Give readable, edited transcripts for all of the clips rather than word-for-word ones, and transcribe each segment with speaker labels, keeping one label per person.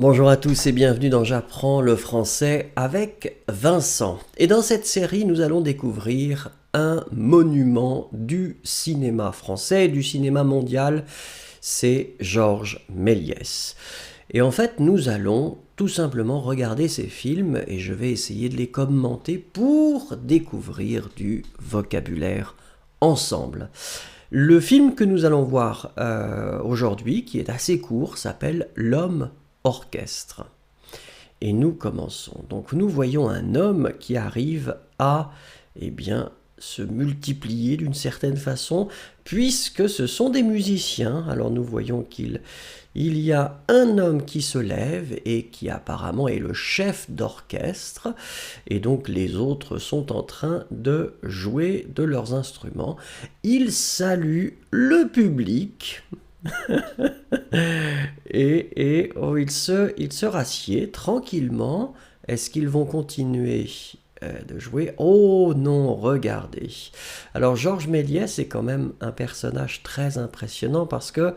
Speaker 1: Bonjour à tous et bienvenue dans J'apprends le français avec Vincent. Et dans cette série, nous allons découvrir un monument du cinéma français et du cinéma mondial, c'est Georges Méliès. Et en fait, nous allons tout simplement regarder ces films et je vais essayer de les commenter pour découvrir du vocabulaire ensemble. Le film que nous allons voir aujourd'hui, qui est assez court, s'appelle L'homme orchestre. Et nous commençons. Donc nous voyons un homme qui arrive à, se multiplier d'une certaine façon, puisque ce sont des musiciens. Alors nous voyons qu'il y a un homme qui se lève et qui apparemment est le chef d'orchestre, et donc les autres sont en train de jouer de leurs instruments. Il salue le public. Il se rassied tranquillement. Est-ce qu'ils vont continuer de jouer? Oh non, regardez. Alors Georges Méliès est quand même un personnage très impressionnant parce que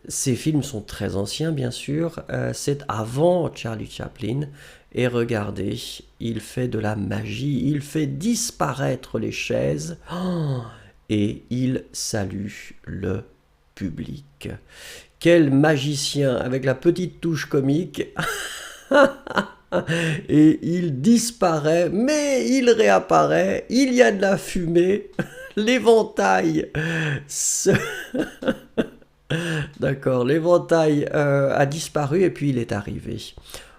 Speaker 1: ces films sont très anciens, bien sûr. C'est avant Charlie Chaplin. Et regardez, il fait de la magie. Il fait disparaître les chaises. Et il salue le public. Quel magicien avec la petite touche comique. Et il disparaît, mais il réapparaît. Il y a de la fumée. L'éventail D'accord, l'éventail a disparu et puis il est arrivé.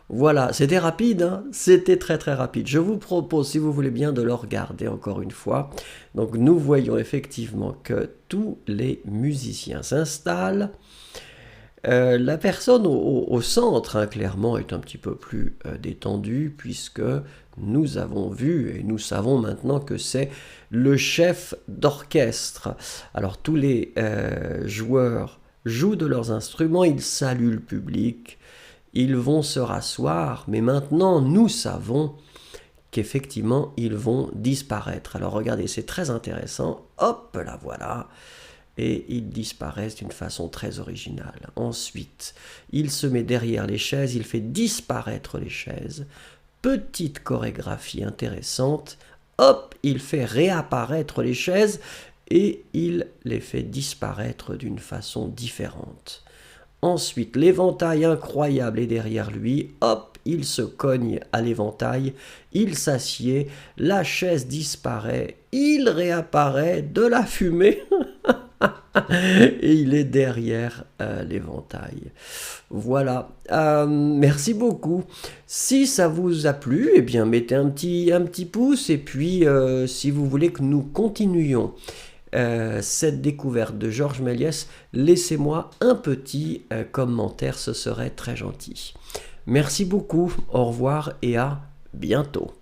Speaker 1: Voilà, c'était rapide, hein, c'était très très rapide. Je vous propose, si vous voulez bien, de le regarder encore une fois. Donc nous voyons effectivement que tous les musiciens s'installent. La personne au centre, hein, clairement, est un petit peu plus détendue puisque nous avons vu et nous savons maintenant que c'est le chef d'orchestre. Alors tous les joueurs jouent de leurs instruments, ils saluent le public. Ils vont se rasseoir, mais maintenant nous savons qu'effectivement ils vont disparaître. Alors regardez, c'est très intéressant. Hop, là voilà. Et ils disparaissent d'une façon très originale. Ensuite, il se met derrière les chaises, il fait disparaître les chaises. Petite chorégraphie intéressante. Hop, il fait réapparaître les chaises et il les fait disparaître d'une façon différente. Ensuite, l'éventail incroyable est derrière lui. Hop, il se cogne à l'éventail, il s'assied, la chaise disparaît, il réapparaît, de la fumée, et il est derrière l'éventail. Voilà, merci beaucoup. Si ça vous a plu, eh bien mettez un petit pouce, et puis si vous voulez que nous continuions cette découverte de Georges Méliès, laissez-moi un petit commentaire, ce serait très gentil. Merci beaucoup, au revoir et à bientôt.